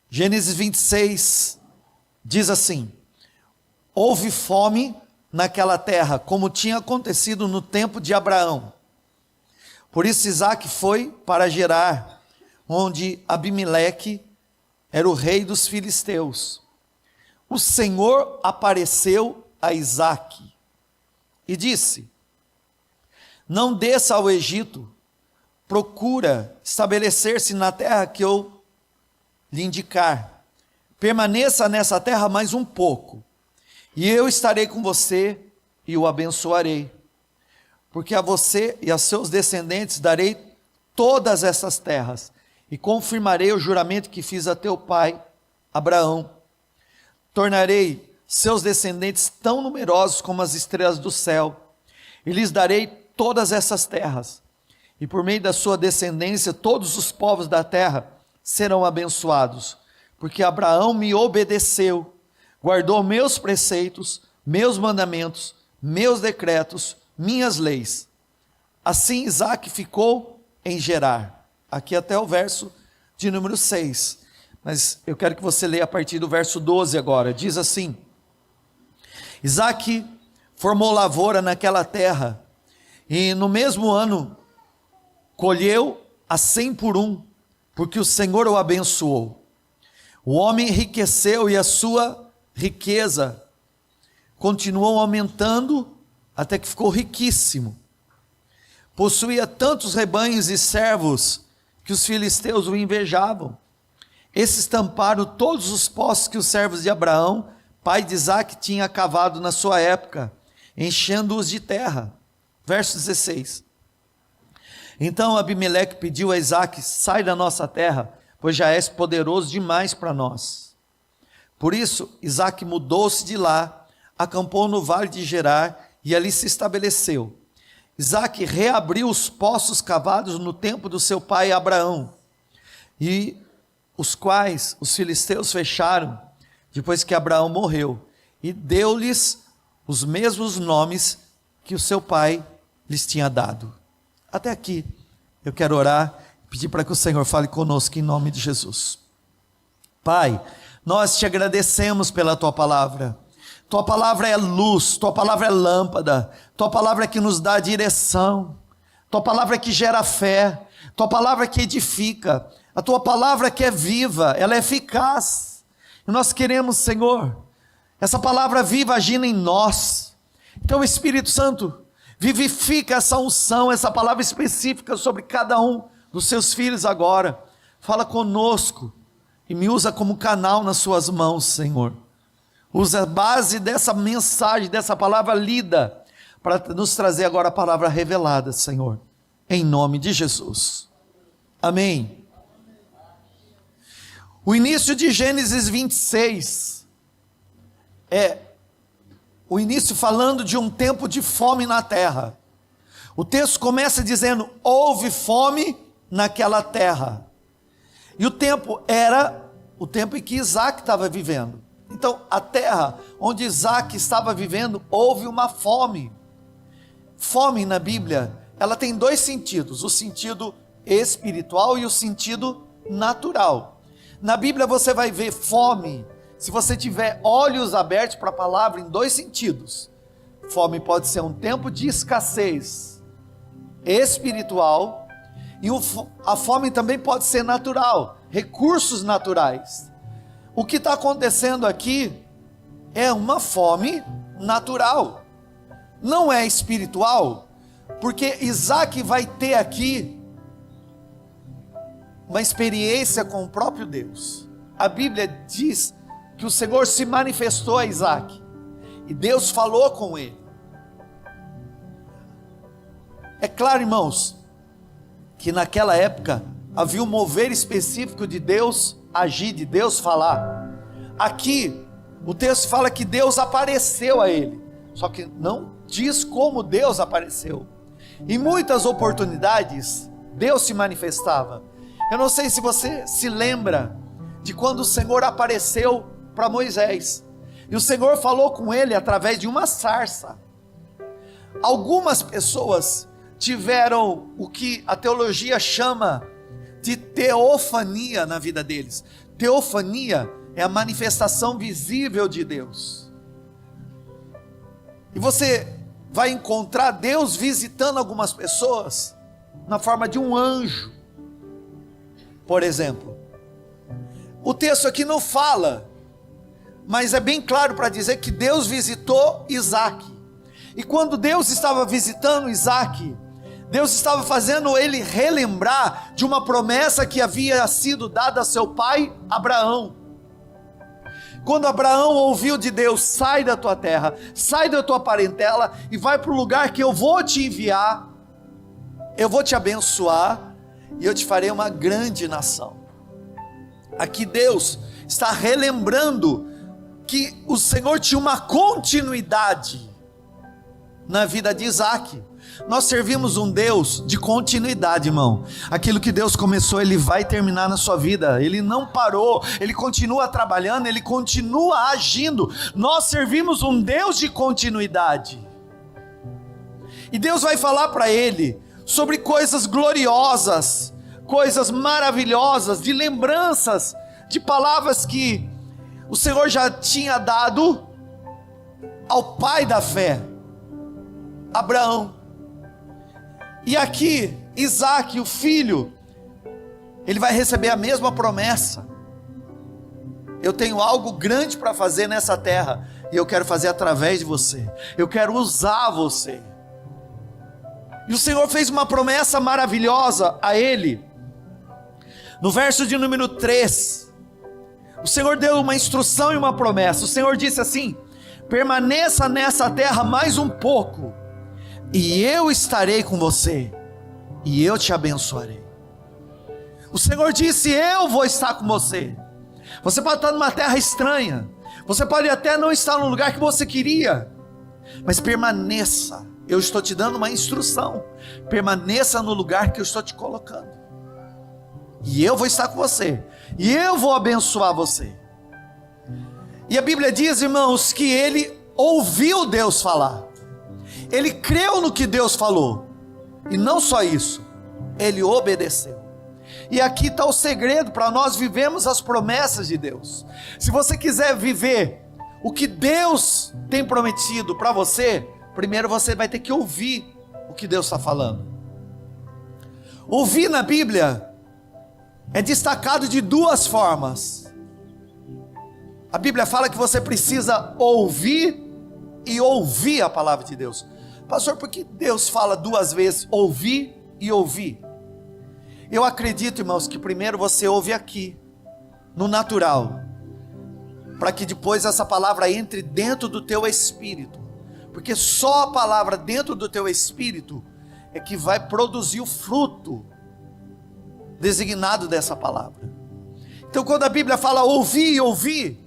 Gênesis 26 diz assim: houve fome naquela terra, como tinha acontecido no tempo de Abraão. Por isso Isaque foi para Gerar, onde Abimeleque era o rei dos filisteus. O Senhor apareceu a Isaque e disse: não desça ao Egito, procura estabelecer-se na terra que eu lhe indicar. Permaneça nessa terra mais um pouco, e eu estarei com você e o abençoarei. Porque a você e a seus descendentes darei todas essas terras, e confirmarei o juramento que fiz a teu pai, Abraão. Tornarei seus descendentes tão numerosos como as estrelas do céu, e lhes darei todas essas terras, e por meio da sua descendência todos os povos da terra serão abençoados, porque Abraão me obedeceu, guardou meus preceitos, meus mandamentos, meus decretos, minhas leis. Assim Isaque ficou em Gerar. Aqui até o verso de número 6, mas eu quero que você leia a partir do verso 12 agora. Diz assim: Isaque formou lavoura naquela terra, e no mesmo ano colheu a 100 por um, porque o Senhor o abençoou. O homem enriqueceu, e a sua riqueza continuou aumentando até que ficou riquíssimo. Possuía tantos rebanhos e servos que os filisteus o invejavam. Esses tamparam todos os poços que os servos de Abraão, pai de Isaque, tinha cavado na sua época, enchendo-os de terra. Verso 16. Então Abimeleque pediu a Isaque: sai da nossa terra, pois já és poderoso demais para nós. Por isso Isaque mudou-se de lá, acampou no vale de Gerar, e ali se estabeleceu. Isaque reabriu os poços cavados no tempo do seu pai Abraão, e os quais os filisteus fecharam depois que Abraão morreu, e deu-lhes os mesmos nomes que o seu pai lhes tinha dado. Até aqui eu quero orar, pedir para que o Senhor fale conosco em nome de Jesus. Pai, nós te agradecemos pela tua palavra. Tua palavra é luz, tua palavra é lâmpada, tua palavra é que nos dá direção, tua palavra é que gera fé, tua palavra é que edifica, a tua palavra é que é viva, ela é eficaz. E nós queremos, Senhor, essa palavra viva agindo em nós. Então, Espírito Santo, vivifica essa unção, essa palavra específica sobre cada um dos seus filhos agora. Fala conosco e me usa como canal nas suas mãos, Senhor. Usa a base dessa mensagem, dessa palavra lida, para nos trazer agora a palavra revelada, Senhor, em nome de Jesus. Amém. O início de Gênesis 26 é o início falando de um tempo de fome na terra. O texto começa dizendo: houve fome naquela terra. E o tempo era o tempo em que Isaque estava vivendo. Então, a terra onde Isaque estava vivendo, houve uma fome. Fome na Bíblia, ela tem dois sentidos: o sentido espiritual e o sentido natural. Na Bíblia você vai ver fome, se você tiver olhos abertos para a palavra, em dois sentidos. Fome pode ser um tempo de escassez espiritual, e a fome também pode ser natural, recursos naturais. O que está acontecendo aqui é uma fome natural, não é espiritual, porque Isaque vai ter aqui uma experiência com o próprio Deus. A Bíblia diz que o Senhor se manifestou a Isaque, e Deus falou com ele. É claro, irmãos, que naquela época havia um mover específico de Deus agir, de Deus falar. Aqui o texto fala que Deus apareceu a ele, só que não diz como Deus apareceu. Em muitas oportunidades Deus se manifestava. Eu não sei se você se lembra de quando o Senhor apareceu para Moisés, e o Senhor falou com ele através de uma sarça. Algumas pessoas tiveram o que a teologia chama de teofania na vida deles. Teofania é a manifestação visível de Deus. E você vai encontrar Deus visitando algumas pessoas na forma de um anjo. Por exemplo, o texto aqui não fala, mas é bem claro para dizer que Deus visitou Isaac. E quando Deus estava visitando Isaac, Deus estava fazendo ele relembrar de uma promessa que havia sido dada a seu pai Abraão. Quando Abraão ouviu de Deus: sai da tua terra, sai da tua parentela e vai para o lugar que eu vou te enviar, eu vou te abençoar e eu te farei uma grande nação. Aqui Deus está relembrando que o Senhor tinha uma continuidade na vida de Isaac. Nós servimos um Deus de continuidade, irmão. Aquilo que Deus começou, Ele vai terminar na sua vida. Ele não parou, Ele continua trabalhando, Ele continua agindo. Nós servimos um Deus de continuidade. E Deus vai falar para ele sobre coisas gloriosas, coisas maravilhosas, de lembranças, de palavras que o Senhor já tinha dado ao pai da fé, Abraão. E aqui, Isaac, o filho, ele vai receber a mesma promessa. Eu tenho algo grande para fazer nessa terra, e eu quero fazer através de você, eu quero usar você. E o Senhor fez uma promessa maravilhosa a ele. No verso de número 3, o Senhor deu uma instrução e uma promessa. O Senhor disse assim: permaneça nessa terra mais um pouco, e eu estarei com você, e eu te abençoarei. O Senhor disse: eu vou estar com você. Você pode estar numa terra estranha, você pode até não estar no lugar que você queria, mas permaneça. Eu estou te dando uma instrução. Permaneça no lugar que eu estou te colocando, e eu vou estar com você, e eu vou abençoar você. E a Bíblia diz, irmãos, que ele ouviu Deus falar. Ele creu no que Deus falou, e não só isso, ele obedeceu. E aqui está o segredo para nós vivermos as promessas de Deus. Se você quiser viver o que Deus tem prometido para você, primeiro você vai ter que ouvir o que Deus está falando. Ouvir na Bíblia é destacado de duas formas. A Bíblia fala que você precisa ouvir e ouvir a palavra de Deus. Pastor, por que Deus fala duas vezes ouvir e ouvir? Eu acredito, irmãos, que primeiro você ouve aqui, no natural, para que depois essa palavra entre dentro do teu espírito, porque só a palavra dentro do teu espírito é que vai produzir o fruto designado dessa palavra. Então quando a Bíblia fala ouvir e ouvir,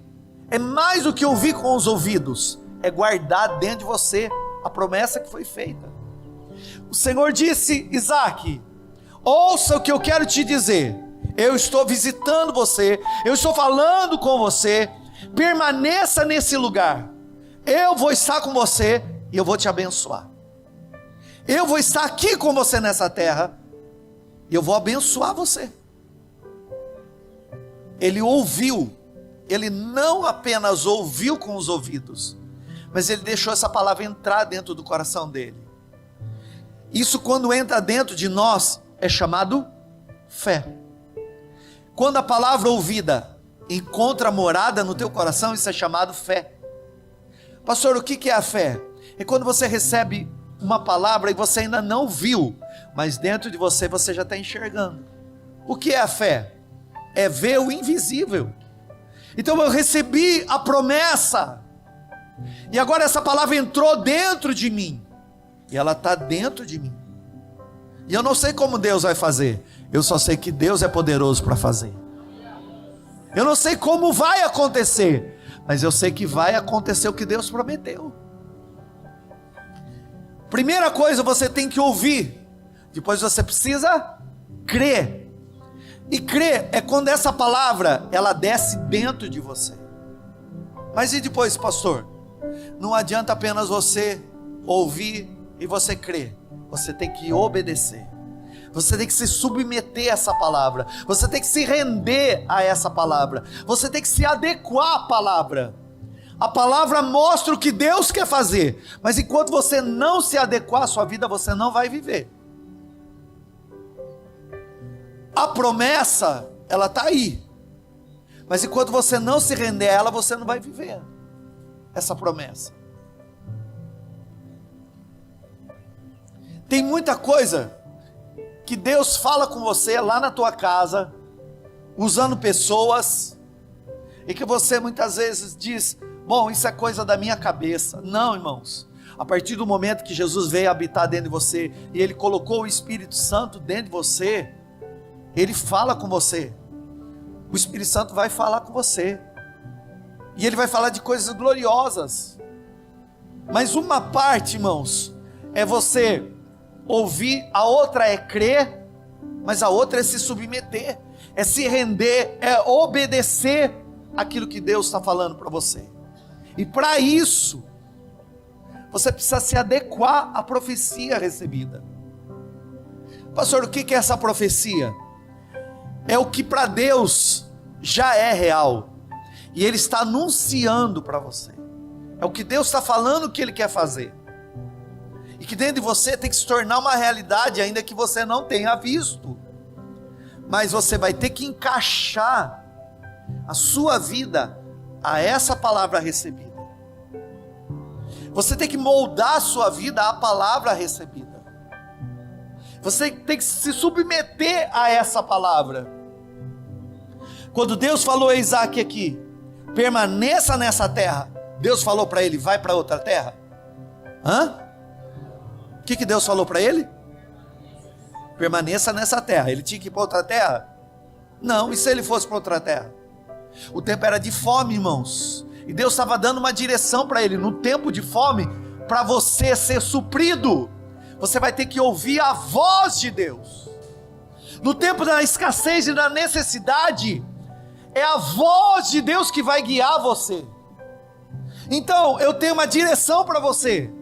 é mais do que ouvir com os ouvidos, é guardar dentro de você a promessa que foi feita. O Senhor disse: Isaac, ouça o que eu quero te dizer. Eu estou visitando você, eu estou falando com você, permaneça nesse lugar, eu vou estar com você e eu vou te abençoar. Eu vou estar aqui com você nessa terra e eu vou abençoar você. Ele ouviu, ele não apenas ouviu com os ouvidos, mas ele deixou essa palavra entrar dentro do coração dele. Isso, quando entra dentro de nós, é chamado fé. Quando a palavra ouvida encontra morada no teu coração, isso é chamado fé. Pastor, o que é a fé? É quando você recebe uma palavra e você ainda não viu, mas dentro de você, você já está enxergando. O que é a fé? É ver o invisível. Então eu recebi a promessa, e agora essa palavra entrou dentro de mim, e ela está dentro de mim, e eu não sei como Deus vai fazer, eu só sei que Deus é poderoso para fazer. Eu não sei como vai acontecer, mas eu sei que vai acontecer o que Deus prometeu. Primeira coisa, você tem que ouvir, depois você precisa crer. E crer é quando essa palavra, ela desce dentro de você. Mas e depois, pastor? Não adianta apenas você ouvir e você crer, você tem que obedecer. Você tem que se submeter a essa palavra. Você tem que se render a essa palavra. Você tem que se adequar à palavra. A palavra mostra o que Deus quer fazer. Mas enquanto você não se adequar à sua vida, você não vai viver. A promessa, ela está aí. Mas enquanto você não se render a ela, você não vai viver essa promessa. Tem muita coisa que Deus fala com você lá na tua casa, usando pessoas, e que você muitas vezes diz: bom, isso é coisa da minha cabeça. Não, irmãos. A partir do momento que Jesus veio habitar dentro de você, e Ele colocou o Espírito Santo dentro de você, Ele fala com você. O Espírito Santo vai falar com você, e Ele vai falar de coisas gloriosas. Mas uma parte, irmãos, é você ouvir, a outra é crer, mas a outra é se submeter, é se render, é obedecer aquilo que Deus está falando para você. E para isso, você precisa se adequar à profecia recebida. Pastor, o que é essa profecia? É o que para Deus já é real, e Ele está anunciando para você. É o que Deus está falando que Ele quer fazer, e que dentro de você tem que se tornar uma realidade, ainda que você não tenha visto. Mas você vai ter que encaixar a sua vida a essa palavra recebida. Você tem que moldar a sua vida à palavra recebida. Você tem que se submeter a essa palavra. Quando Deus falou a Isaac aqui: permaneça nessa terra, Deus falou para ele: vai para outra terra? O que Deus falou para ele? Permaneça nessa terra. Ele tinha que ir para outra terra? Não. E se ele fosse para outra terra? O tempo era de fome, irmãos, e Deus estava dando uma direção para ele. No tempo de fome, para você ser suprido, você vai ter que ouvir a voz de Deus. No tempo da escassez e da necessidade, é a voz de Deus que vai guiar você. Então, eu tenho uma direção para você.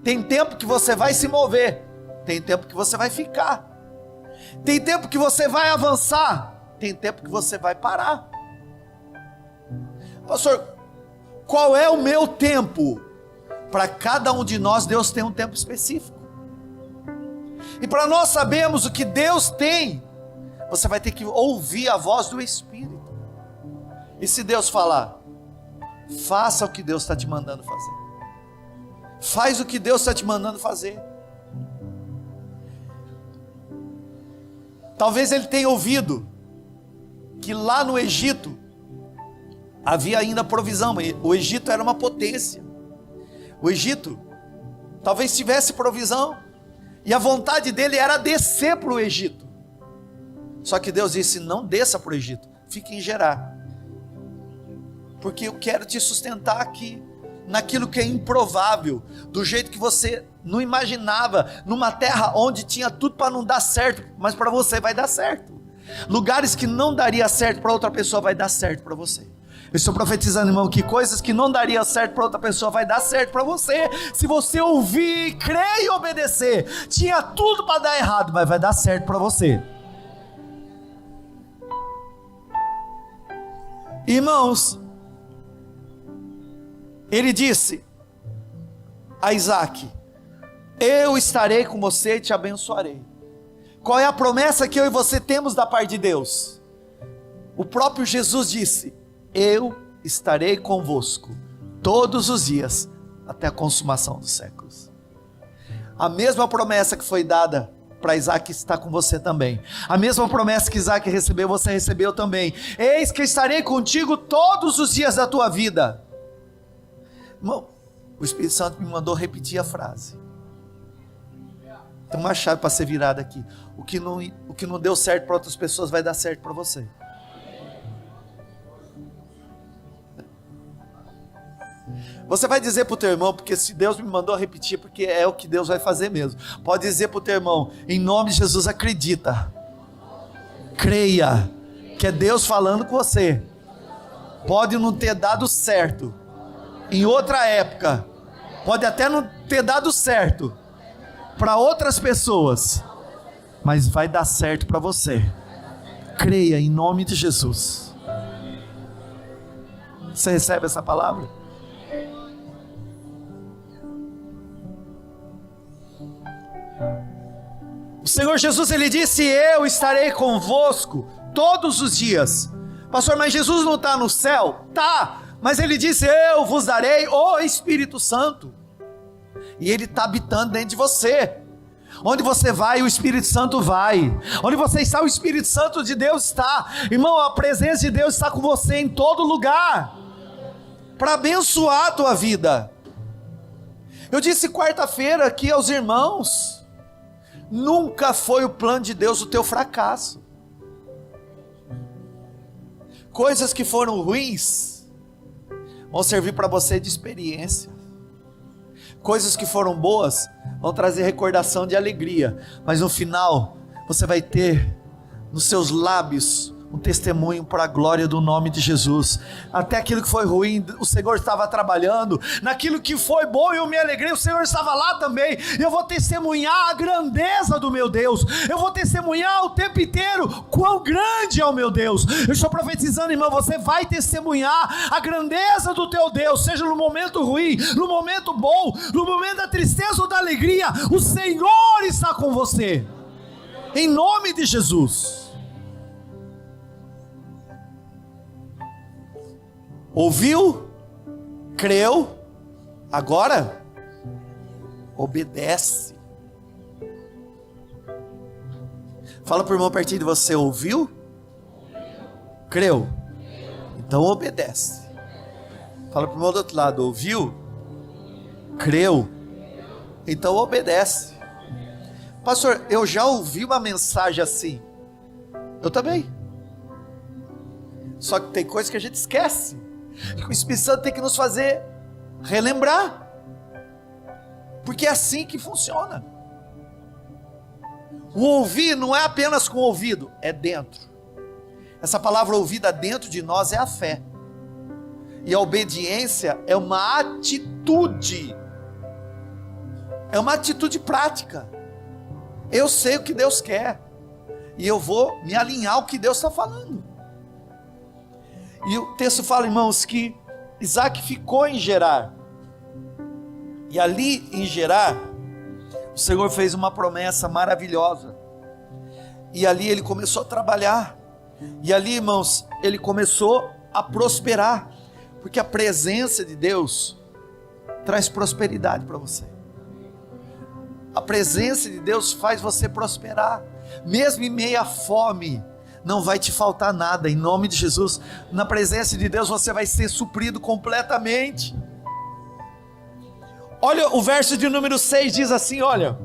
Tem tempo que você vai se mover, tem tempo que você vai ficar, tem tempo que você vai avançar, tem tempo que você vai parar. Pastor, qual é o meu tempo? Para cada um de nós, Deus tem um tempo específico. E para nós sabermos o que Deus tem, você vai ter que ouvir a voz do Espírito. E se Deus falar, faça o que Deus está te mandando fazer. Faz o que Deus está te mandando fazer. Talvez ele tenha ouvido que lá no Egito havia ainda provisão. O Egito era uma potência. O Egito talvez tivesse provisão, e a vontade dele era descer para o Egito. Só que Deus disse: não desça para o Egito, fique em Gerar, porque eu quero te sustentar aqui, naquilo que é improvável, do jeito que você não imaginava, numa terra onde tinha tudo para não dar certo, mas para você vai dar certo. Lugares que não daria certo para outra pessoa, vai dar certo para você. Eu estou profetizando, irmão, que coisas que não daria certo para outra pessoa, vai dar certo para você, se você ouvir, crer e obedecer. Tinha tudo para dar errado, mas vai dar certo para você. Irmãos, ele disse a Isaac: eu estarei com você e te abençoarei. Qual é a promessa que eu e você temos da parte de Deus? O próprio Jesus disse: eu estarei convosco todos os dias, até a consumação dos séculos. A mesma promessa que foi dada para Isaac está com você também. A mesma promessa que Isaac recebeu, você recebeu também. Eis que estarei contigo todos os dias da tua vida. Irmão, o Espírito Santo me mandou repetir a frase. Tem uma chave para ser virada aqui. O que não deu certo para outras pessoas vai dar certo para você. Você vai dizer para o teu irmão, porque se Deus me mandou repetir, porque é o que Deus vai fazer mesmo. Pode dizer para o teu irmão: em nome de Jesus, acredita, creia, que é Deus falando com você. Pode não ter dado certo em outra época, pode até não ter dado certo para outras pessoas, mas vai dar certo para você. Creia em nome de Jesus. Você recebe essa palavra? O Senhor Jesus, ele disse: eu estarei convosco todos os dias. Pastor, mas Jesus não está no céu? Tá, mas ele disse: eu vos darei o Espírito Santo. E ele está habitando dentro de você. Onde você vai, o Espírito Santo vai. Onde você está, o Espírito Santo de Deus está. Irmão, a presença de Deus está com você em todo lugar, para abençoar a tua vida. Eu disse quarta-feira aqui aos irmãos: nunca foi o plano de Deus o teu fracasso. Coisas que foram ruins vão servir para você de experiência. Coisas que foram boas vão trazer recordação de alegria. Mas no final, você vai ter nos seus lábios um testemunho para a glória do nome de Jesus. Até aquilo que foi ruim, o Senhor estava trabalhando. Naquilo que foi bom, eu me alegrei, o Senhor estava lá também. Eu vou testemunhar a grandeza do meu Deus. Eu vou testemunhar o tempo inteiro quão grande é o meu Deus. Eu estou profetizando, irmão, você vai testemunhar a grandeza do teu Deus, seja no momento ruim, no momento bom, no momento da tristeza ou da alegria. O Senhor está com você, em nome de Jesus. Ouviu, creu, agora obedece. Fala para o irmão pertinho de você: ouviu, creu, então obedece. Fala para o irmão do outro lado: ouviu, creu, então obedece. Pastor, eu já ouvi uma mensagem assim. Eu também. Só que tem coisas que a gente esquece, que o Espírito Santo tem que nos fazer relembrar, porque é assim que funciona. O ouvir não é apenas com o ouvido, é dentro. Essa palavra ouvida dentro de nós é a fé, e a obediência é uma atitude, prática. Eu sei o que Deus quer, e eu vou me alinhar ao que Deus está falando. E o texto fala, irmãos, que Isaac ficou em Gerar. E ali em Gerar, o Senhor fez uma promessa maravilhosa. E ali ele começou a trabalhar. E ali, irmãos, ele começou a prosperar. Porque a presença de Deus traz prosperidade para você. A presença de Deus faz você prosperar. Mesmo em meio à fome, não vai te faltar nada, em nome de Jesus. Na presença de Deus você vai ser suprido completamente. Olha, o verso de número 6 diz assim, olha: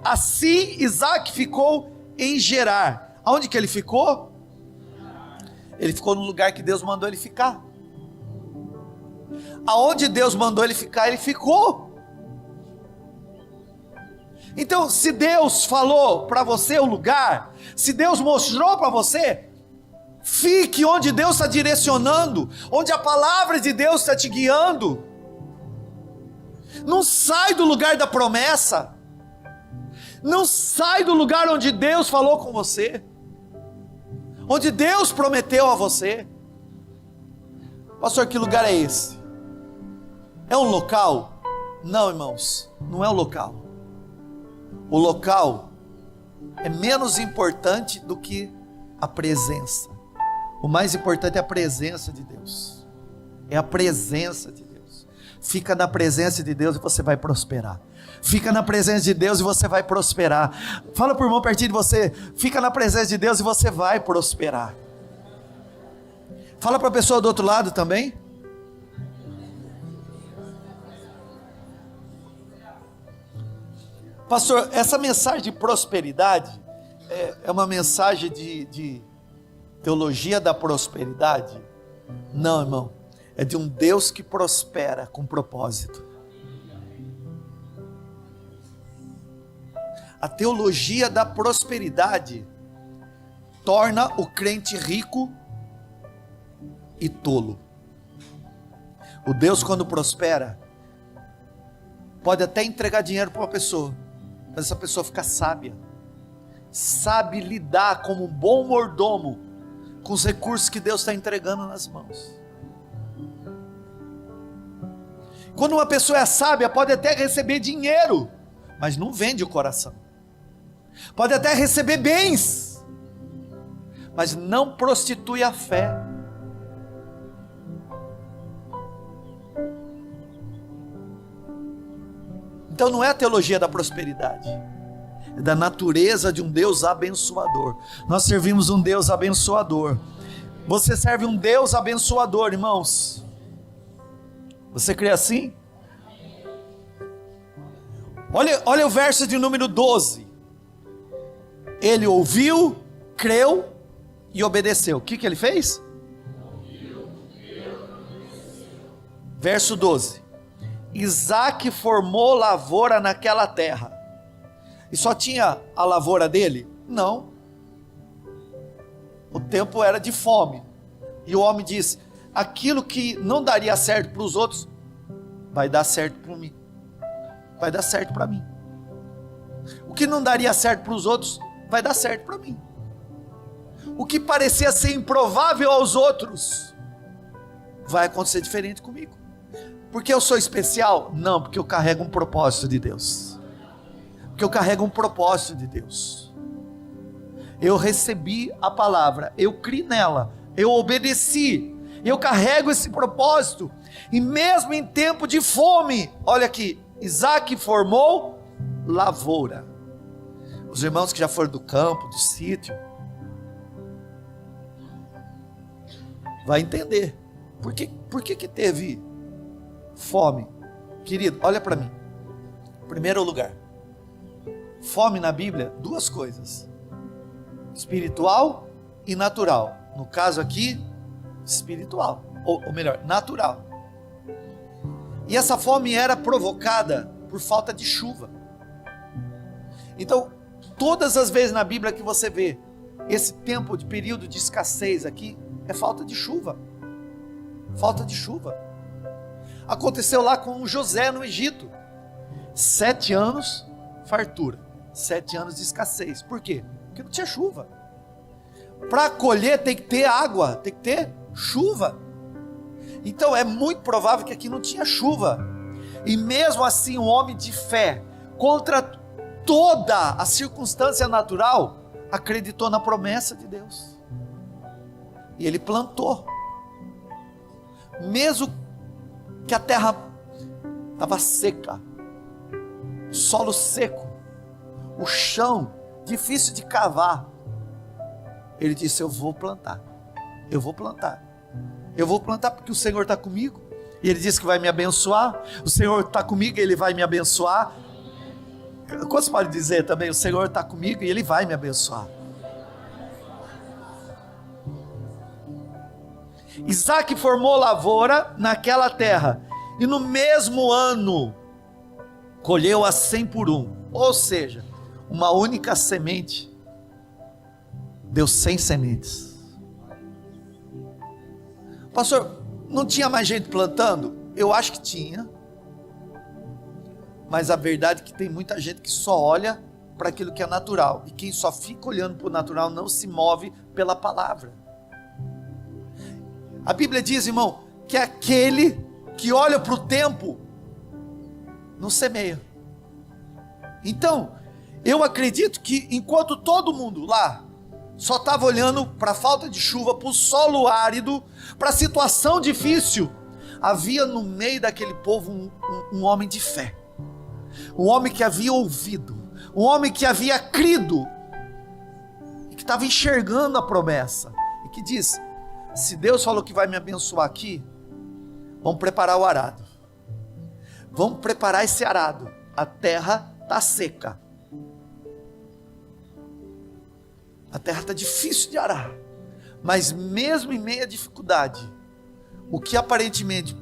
assim Isaac ficou em Gerar. Aonde que ele ficou? Ele ficou no lugar que Deus mandou ele ficar. Aonde Deus mandou ele ficar, ele ficou. Então, se Deus falou para você o lugar, se Deus mostrou para você, fique onde Deus está direcionando, onde a palavra de Deus está te guiando. Não sai do lugar da promessa, não sai do lugar onde Deus falou com você, onde Deus prometeu a você. Pastor, que lugar é esse? É um local? Não, irmãos, não é um local. O local é menos importante do que a presença. O mais importante é a presença de Deus. É a presença de Deus. Fica na presença de Deus e você vai prosperar. Fica na presença de Deus e você vai prosperar. Fala para o irmão pertinho de você: fica na presença de Deus e você vai prosperar. Fala para a pessoa do outro lado também. Pastor, essa mensagem de prosperidade é uma mensagem de teologia da prosperidade? Não, irmão, é de um Deus que prospera com propósito. A teologia da prosperidade torna o crente rico e tolo. O Deus, quando prospera, pode até entregar dinheiro para uma pessoa, mas essa pessoa fica sábia, sabe lidar como um bom mordomo com os recursos que Deus está entregando nas mãos. Quando uma pessoa é sábia, pode até receber dinheiro, mas não vende o coração. Pode até receber bens, mas não prostitui a fé. Então não é a teologia da prosperidade, é da natureza de um Deus abençoador. Nós servimos um Deus abençoador. Você serve um Deus abençoador, irmãos. Você crê assim? Olha o verso de número 12. Ele ouviu, creu e obedeceu. O que ele fez? Verso 12. Isaac formou lavoura naquela terra. E só tinha a lavoura dele? Não. O tempo era de fome. E o homem disse: aquilo que não daria certo para os outros, vai dar certo para mim. Vai dar certo para mim. O que não daria certo para os outros, vai dar certo para mim. O que parecia ser improvável aos outros, vai acontecer diferente comigo. Porque eu sou especial? Não, porque eu carrego um propósito de Deus. Porque eu carrego um propósito de Deus. Eu recebi a palavra, eu criei nela, eu obedeci, eu carrego esse propósito. E mesmo em tempo de fome, olha aqui, Isaac formou lavoura. Os irmãos que já foram do campo, do sítio, vai entender por que teve fome. Querido, olha para mim. Primeiro lugar, fome na Bíblia, duas coisas: espiritual e natural. No caso aqui, espiritual, ou melhor, natural. E essa fome era provocada por falta de chuva. Então, todas as vezes na Bíblia que você vê esse tempo de período de escassez aqui, é falta de chuva. Falta de chuva. Aconteceu lá com José no Egito. 7 anos, fartura. 7 anos de escassez. Por quê? Porque não tinha chuva. Para colher tem que ter água, tem que ter chuva. Então é muito provável que aqui não tinha chuva. E mesmo assim, um homem de fé, contra toda a circunstância natural, acreditou na promessa de Deus. E ele plantou. Mesmo que a terra estava seca, o solo seco, o chão difícil de cavar, ele disse: eu vou plantar, eu vou plantar, eu vou plantar porque o Senhor está comigo, e ele disse que vai me abençoar. O Senhor está comigo e ele vai me abençoar. Quantos podem dizer também: o Senhor está comigo e ele vai me abençoar? Isaac formou lavoura naquela terra, e no mesmo ano colheu a 100 por 1, ou seja, uma única semente deu 100 sementes. Pastor, não tinha mais gente plantando? Eu acho que tinha, mas a verdade é que tem muita gente que só olha para aquilo que é natural, e quem só fica olhando para o natural não se move pela palavra. A Bíblia diz, irmão, que aquele que olha para o tempo não semeia. Então, eu acredito que enquanto todo mundo lá só estava olhando para a falta de chuva, para o solo árido, para a situação difícil, havia no meio daquele povo um homem de fé, um homem que havia ouvido, um homem que havia crido, e que estava enxergando a promessa, e que diz: se Deus falou que vai me abençoar aqui, vamos preparar o arado, vamos preparar esse arado, a terra está seca, a terra está difícil de arar, mas mesmo em meio à dificuldade, o que aparentemente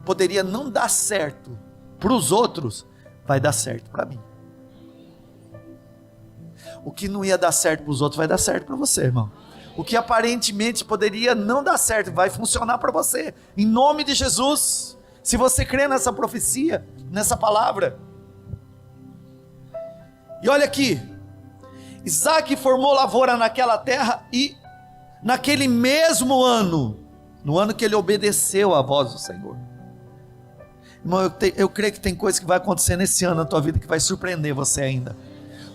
poderia não dar certo para os outros, vai dar certo para mim. O que não ia dar certo para os outros, vai dar certo para você, irmão. O que aparentemente poderia não dar certo, vai funcionar para você, em nome de Jesus. Se você crê nessa profecia, nessa palavra. E olha aqui, Isaac formou lavoura naquela terra e naquele mesmo ano, no ano que ele obedeceu à voz do Senhor. Irmão, eu creio que tem coisa que vai acontecer nesse ano na tua vida que vai surpreender você ainda.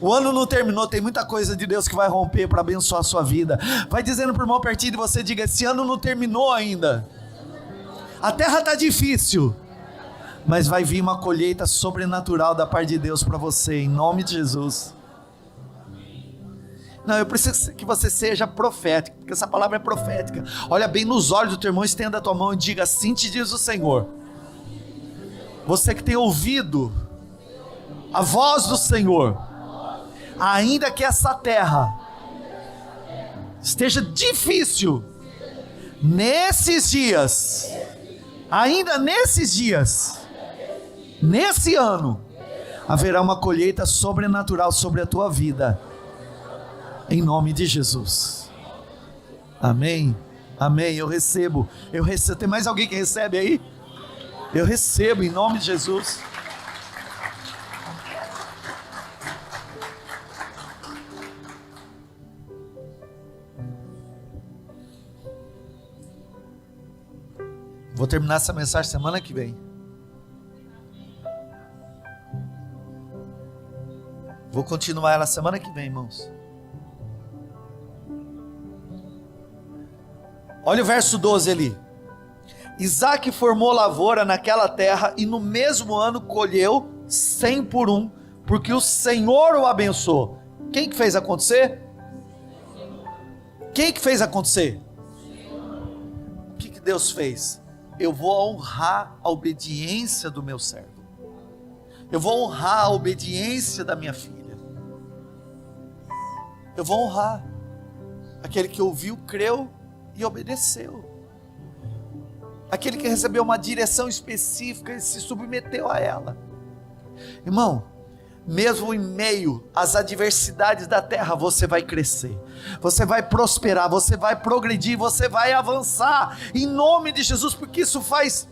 O ano não terminou, tem muita coisa de Deus que vai romper para abençoar a sua vida. Vai dizendo para o irmão pertinho de você, diga: esse ano não terminou ainda. A terra está difícil, mas vai vir uma colheita sobrenatural da parte de Deus para você, em nome de Jesus. Não, eu preciso que você seja profético, porque essa palavra é profética. Olha bem nos olhos do teu irmão, estenda a tua mão e diga: assim te diz o Senhor. Você que tem ouvido a voz do Senhor, ainda que essa terra esteja difícil, nesses dias, ainda nesses dias, nesse ano, haverá uma colheita sobrenatural sobre a tua vida, em nome de Jesus. Amém, amém. Eu recebo. Tem mais alguém que recebe aí? Eu recebo em nome de Jesus. Vou terminar essa mensagem semana que vem. Vou continuar ela semana que vem, irmãos. Olha o verso 12 ali. Isaac formou lavoura naquela terra e no mesmo ano colheu 100 por um, porque o Senhor o abençoou. Quem que fez acontecer? Quem que fez acontecer? O que Deus fez? Eu vou honrar a obediência do meu servo. Eu vou honrar a obediência da minha filha. Eu vou honrar aquele que ouviu, creu e obedeceu. Aquele que recebeu uma direção específica e se submeteu a ela. Irmão, mesmo em meio às adversidades da terra, você vai crescer, você vai prosperar, você vai progredir, você vai avançar, em nome de Jesus, porque isso faz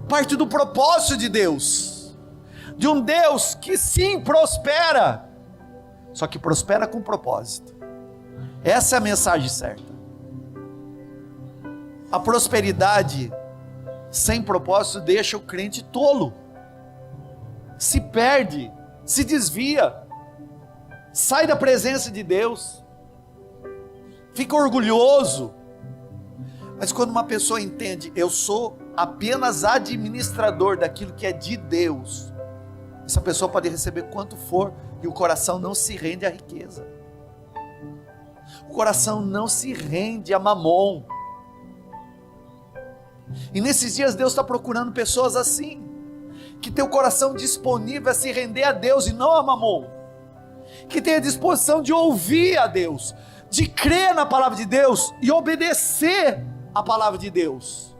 parte do propósito de Deus, de um Deus que sim prospera, só que prospera com propósito. Essa é a mensagem certa. A prosperidade sem propósito deixa o crente tolo, se perde, se desvia, sai da presença de Deus, fica orgulhoso. Mas quando uma pessoa entende, eu sou apenas administrador daquilo que é de Deus, essa pessoa pode receber quanto for e o coração não se rende à riqueza, o coração não se rende a mamon. E nesses dias Deus está procurando pessoas assim, que tem o coração disponível a se render a Deus e não a mamon, que tem a disposição de ouvir a Deus, de crer na palavra de Deus e obedecer a palavra de Deus.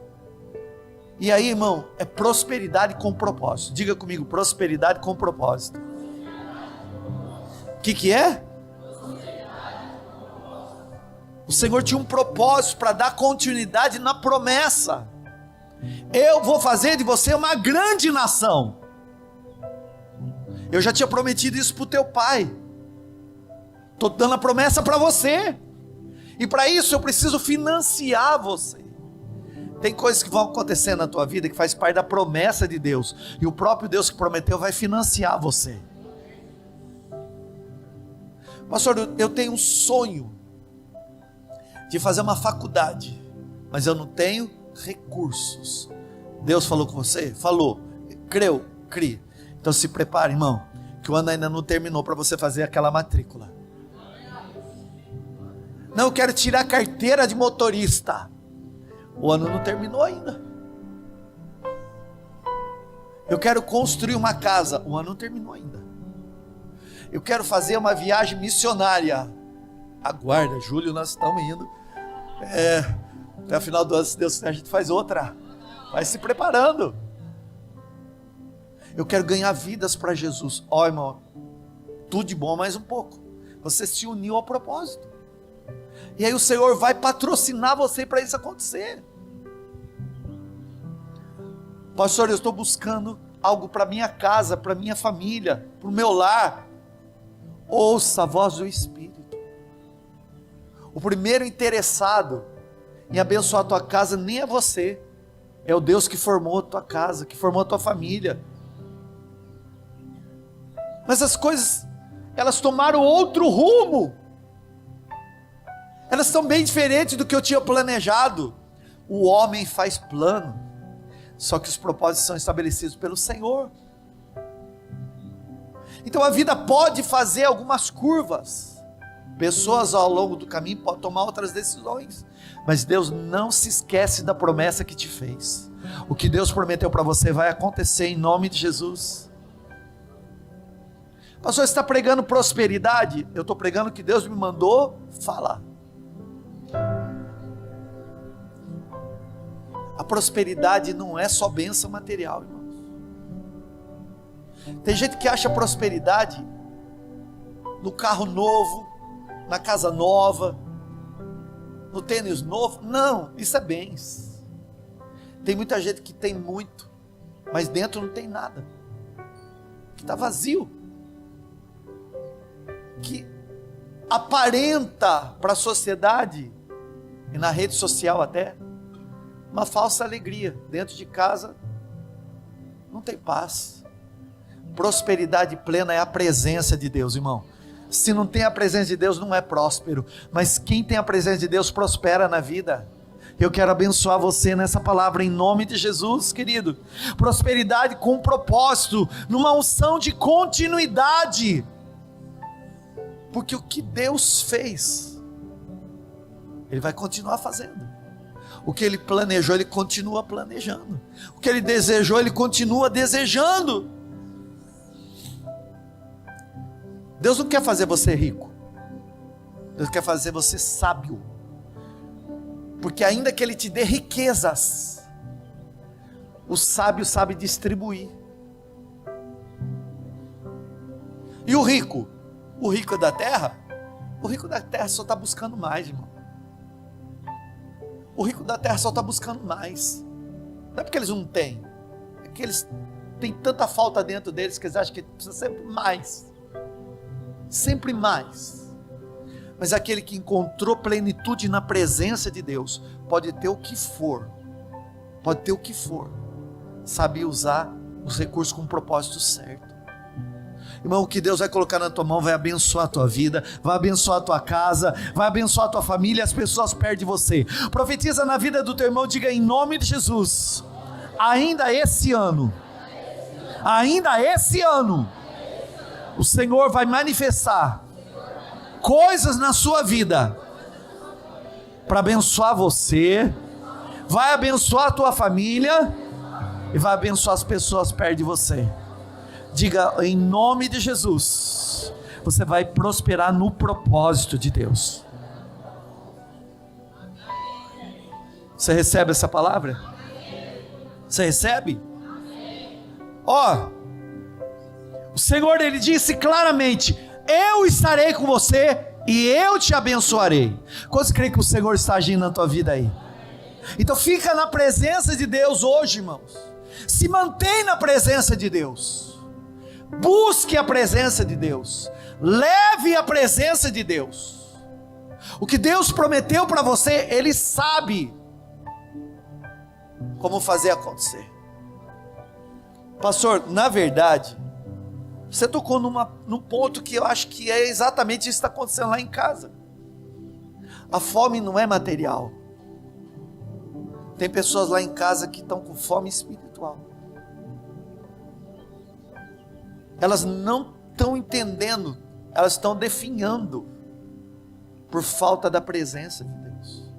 E aí, irmão, é prosperidade com propósito. Diga comigo: prosperidade com propósito. O que é? O Senhor tinha um propósito para dar continuidade na promessa. Eu vou fazer de você uma grande nação. Eu já tinha prometido isso para o teu pai. Estou dando a promessa para você. E para isso eu preciso financiar você. Tem coisas que vão acontecer na tua vida que faz parte da promessa de Deus. E o próprio Deus que prometeu vai financiar você. Pastor, eu tenho um sonho de fazer uma faculdade, mas eu não tenho recursos. Deus falou com você? Falou. Creu? Crie. Então se prepare, irmão, que o ano ainda não terminou para você fazer aquela matrícula. Não, eu quero tirar a carteira de motorista. O ano não terminou ainda. Eu quero construir uma casa. O ano não terminou ainda. Eu quero fazer uma viagem missionária. Aguarda, julho nós estamos indo. Até o final do ano, se Deus quiser, a gente faz outra. Vai se preparando. Eu quero ganhar vidas para Jesus. Ó, irmão, tudo de bom, mais um pouco. Você se uniu ao propósito. E aí o Senhor vai patrocinar você para isso acontecer. Pastor, eu estou buscando algo para minha casa, para minha família, para o meu lar. Ouça a voz do Espírito. O primeiro interessado em abençoar a tua casa nem é você, é o Deus que formou a tua casa, que formou a tua família. Mas as coisas, elas tomaram outro rumo. Elas estão bem diferentes do que eu tinha planejado. O homem faz plano, só que os propósitos são estabelecidos pelo Senhor. Então a vida pode fazer algumas curvas. Pessoas ao longo do caminho podem tomar outras decisões. Mas Deus não se esquece da promessa que te fez. O que Deus prometeu para você vai acontecer em nome de Jesus. Pastor, você está pregando prosperidade? Eu estou pregando o que Deus me mandou falar. A prosperidade não é só bênção material, irmãos. Tem gente que acha prosperidade no carro novo, na casa nova, no tênis novo. Não, isso é bens. Tem muita gente que tem muito, mas dentro não tem nada, que está vazio, que aparenta para a sociedade e na rede social até uma falsa alegria. Dentro de casa não tem paz. Prosperidade plena é a presença de Deus, irmão. Se não tem a presença de Deus, não é próspero. Mas quem tem a presença de Deus prospera na vida. Eu quero abençoar você nessa palavra em nome de Jesus, querido. Prosperidade com propósito, numa unção de continuidade. Porque o que Deus fez, Ele vai continuar fazendo. O que Ele planejou, Ele continua planejando. O que Ele desejou, Ele continua desejando. Deus não quer fazer você rico. Deus quer fazer você sábio. Porque ainda que Ele te dê riquezas, o sábio sabe distribuir. E o rico? O rico da terra? O rico da terra só está buscando mais, irmão. O rico da terra só está buscando mais. Não é porque eles não têm. É que eles têm tanta falta dentro deles que eles acham que precisa sempre mais. Sempre mais. Mas aquele que encontrou plenitude na presença de Deus, pode ter o que for, sabe usar os recursos com o propósito certo. Irmão, o que Deus vai colocar na tua mão vai abençoar a tua vida, vai abençoar a tua casa, vai abençoar a tua família, as pessoas perto de você. Profetiza na vida do teu irmão, diga em nome de Jesus, ainda esse ano, o Senhor vai manifestar coisas na sua vida, para abençoar você, vai abençoar a tua família, e vai abençoar as pessoas perto de você. Diga em nome de Jesus, você vai prosperar no propósito de Deus. Você recebe essa palavra? Você recebe? Ó, o Senhor, Ele disse claramente: eu estarei com você e eu te abençoarei. Quantos creem que o Senhor está agindo na tua vida aí? Então fica na presença de Deus hoje, irmãos. Se mantém na presença de Deus. Busque a presença de Deus. Leve a presença de Deus. O que Deus prometeu para você, Ele sabe como fazer acontecer. Pastor, na verdade, você tocou num ponto que eu acho que é exatamente isso que está acontecendo lá em casa. A fome não é material. Tem pessoas lá em casa que estão com fome espiritual. Elas não estão entendendo, elas estão definhando por falta da presença de Deus.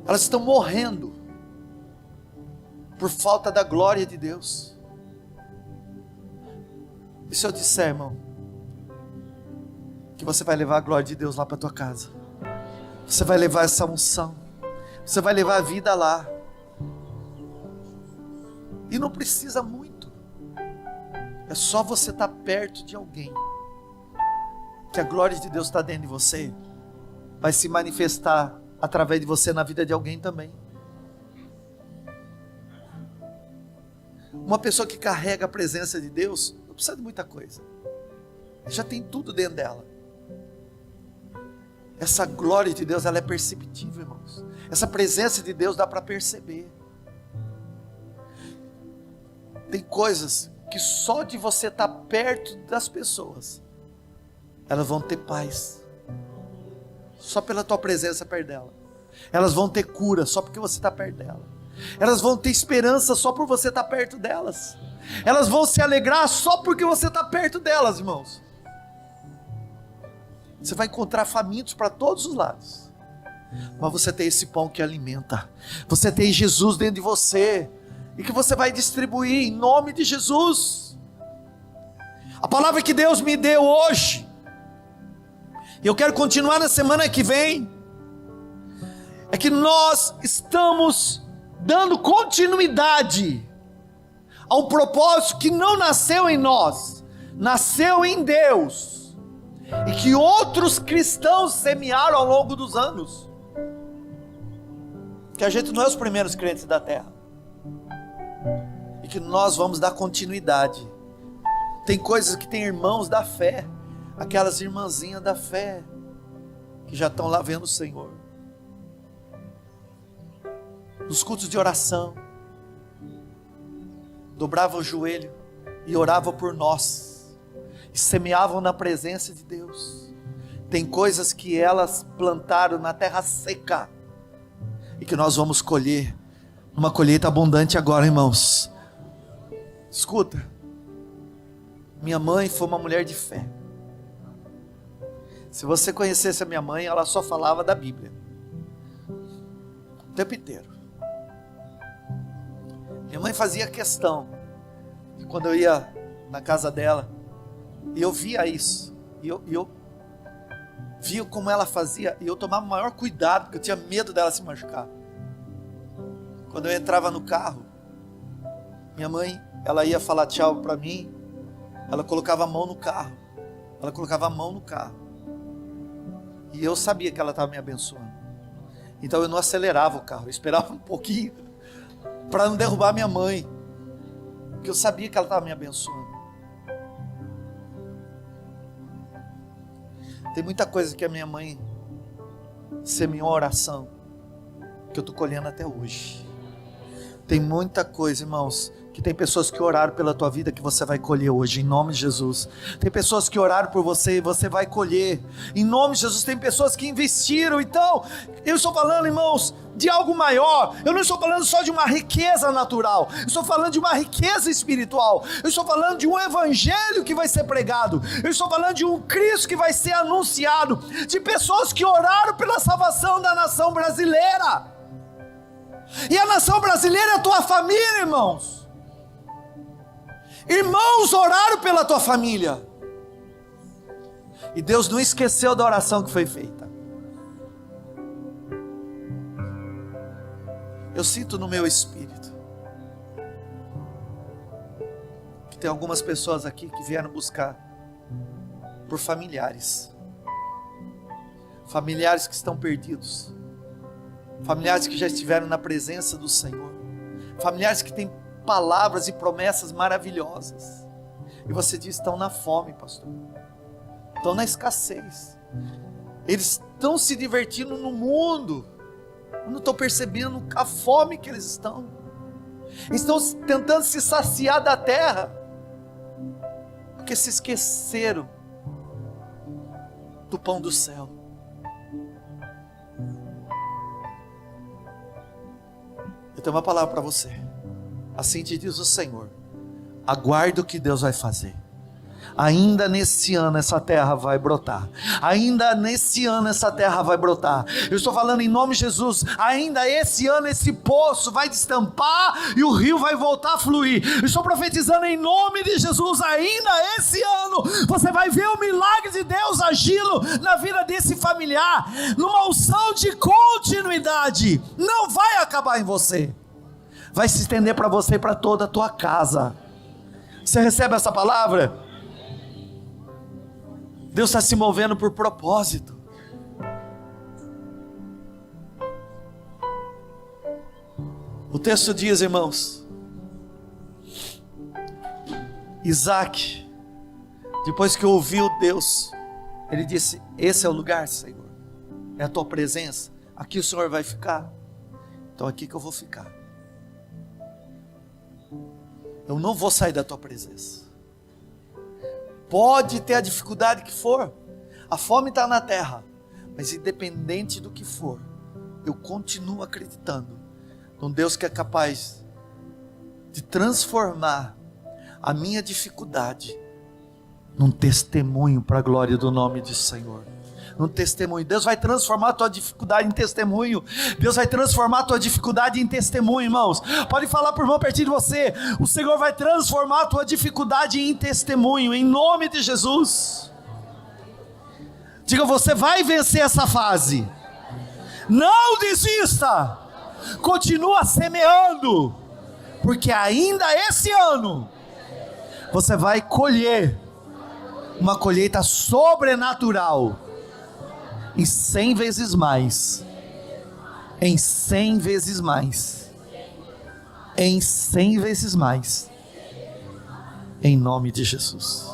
Elas estão morrendo por falta da glória de Deus. E se eu disser, irmão, que você vai levar a glória de Deus lá para a tua casa, você vai levar essa unção, você vai levar a vida lá, e não precisa muito, é só você estar perto de alguém, que a glória de Deus está dentro de você, vai se manifestar através de você na vida de alguém também. Uma pessoa que carrega a presença de Deus não precisa de muita coisa, já tem tudo dentro dela. Essa glória de Deus, ela é perceptível, irmãos. Essa presença de Deus dá para perceber. Tem coisas que só de você estar perto das pessoas, elas vão ter paz, só pela tua presença perto dela. Elas vão ter cura só porque você está perto dela. Elas vão ter esperança só por você estar perto delas. Elas vão se alegrar só porque você está perto delas, irmãos. Você vai encontrar famintos para todos os lados, mas você tem esse pão que alimenta. Você tem Jesus dentro de você, e que você vai distribuir em nome de Jesus. A palavra que Deus me deu hoje, e eu quero continuar na semana que vem, é que nós estamos dando continuidade a um propósito que não nasceu em nós, nasceu em Deus, e que outros cristãos semearam ao longo dos anos. Que a gente não é os primeiros crentes da terra, e que nós vamos dar continuidade. Tem coisas que tem irmãos da fé, aquelas irmãzinhas da fé, que já estão lá vendo o Senhor, nos cultos de oração, dobravam o joelho e oravam por nós, e semeavam na presença de Deus. Tem coisas que elas plantaram na terra seca, e que nós vamos colher, uma colheita abundante agora, irmãos. Escuta, minha mãe foi uma mulher de fé. Se você conhecesse a minha mãe, ela só falava da Bíblia, o tempo inteiro. Minha mãe fazia questão, quando eu ia na casa dela, e eu via isso, e eu via como ela fazia, e eu tomava o maior cuidado, porque eu tinha medo dela se machucar. Quando eu entrava no carro, minha mãe, ela ia falar tchau para mim, ela colocava a mão no carro, e eu sabia que ela estava me abençoando. Então eu não acelerava o carro, eu esperava um pouquinho, para não derrubar minha mãe, porque eu sabia que ela estava me abençoando. Tem muita coisa que a minha mãe semeou a oração, que eu estou colhendo até hoje. Tem muita coisa, irmãos, que tem pessoas que oraram pela tua vida, que você vai colher hoje, em nome de Jesus. Tem pessoas que oraram por você, e você vai colher, em nome de Jesus. Tem pessoas que investiram. Então, eu estou falando, irmãos, de algo maior. Eu não estou falando só de uma riqueza natural, eu estou falando de uma riqueza espiritual. Eu estou falando de um evangelho que vai ser pregado. Eu estou falando de um Cristo que vai ser anunciado, de pessoas que oraram pela salvação da nação brasileira. E a nação brasileira é a tua família, irmãos. Irmãos oraram pela tua família, e Deus não esqueceu da oração que foi feita. Eu sinto no meu espírito que tem algumas pessoas aqui que vieram buscar por familiares que estão perdidos, familiares que já estiveram na presença do Senhor, familiares que têm palavras e promessas maravilhosas, e você diz: estão na fome, pastor, estão na escassez, eles estão se divertindo no mundo, não estão percebendo a fome que eles estão tentando se saciar da terra, porque se esqueceram do pão do céu. Eu tenho uma palavra para você. Assim te diz o Senhor: aguarde o que Deus vai fazer. Ainda nesse ano essa terra vai brotar. Ainda nesse ano essa terra vai brotar. Eu estou falando em nome de Jesus. Ainda esse ano esse poço vai destampar e o rio vai voltar a fluir. Eu estou profetizando em nome de Jesus. Ainda esse ano você vai ver o milagre de Deus agindo na vida desse familiar, numa unção de continuidade. Não vai acabar em você, vai se estender para você e para toda a tua casa. Você recebe essa palavra? Deus está se movendo por propósito. O texto diz, irmãos, Isaac, depois que ouviu Deus, ele disse: esse é o lugar, Senhor, é a tua presença, aqui o Senhor vai ficar, então aqui que eu vou ficar, eu não vou sair da tua presença. Pode ter a dificuldade que for, a fome está na terra, mas independente do que for, eu continuo acreditando num Deus que é capaz de transformar a minha dificuldade num testemunho para a glória do nome do Senhor. Num testemunho. Deus vai transformar a tua dificuldade em testemunho. Deus vai transformar a tua dificuldade em testemunho, irmãos. Pode falar por irmão pertinho de você: o Senhor vai transformar a tua dificuldade em testemunho, em nome de Jesus. Diga: você vai vencer essa fase. Não desista. Continua semeando, porque ainda esse ano você vai colher uma colheita sobrenatural, em 100 vezes mais, em 100 vezes mais, em 100 vezes mais, em nome de Jesus.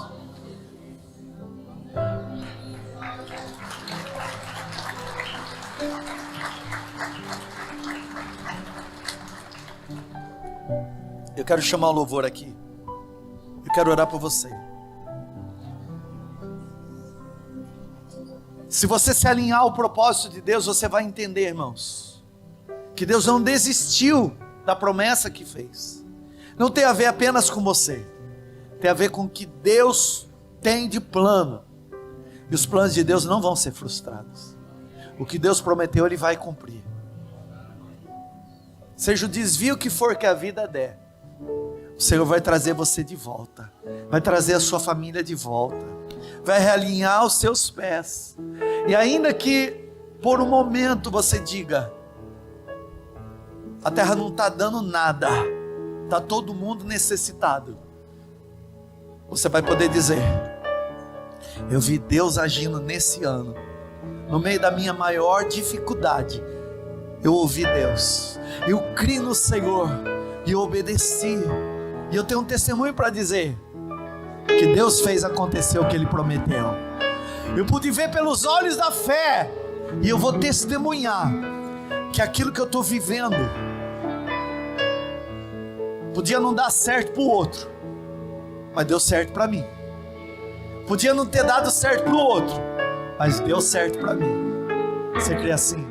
Eu quero chamar o louvor aqui, eu quero orar por você. Se você se alinhar ao propósito de Deus, você vai entender, irmãos, que Deus não desistiu da promessa que fez. Não tem a ver apenas com você, tem a ver com o que Deus tem de plano, e os planos de Deus não vão ser frustrados. O que Deus prometeu, Ele vai cumprir. Seja o desvio que for que a vida der, o Senhor vai trazer você de volta, vai trazer a sua família de volta, vai realinhar os seus pés. E ainda que por um momento você diga: a terra não está dando nada, está todo mundo necessitado, você vai poder dizer: eu vi Deus agindo nesse ano, no meio da minha maior dificuldade, eu ouvi Deus, eu criei no Senhor, e eu obedeci, e eu tenho um testemunho para dizer, que Deus fez acontecer o que Ele prometeu. Eu pude ver pelos olhos da fé, e eu vou testemunhar, que aquilo que eu estou vivendo, podia não dar certo para o outro, mas deu certo para mim. Podia não ter dado certo para o outro, mas deu certo para mim. Você crê assim?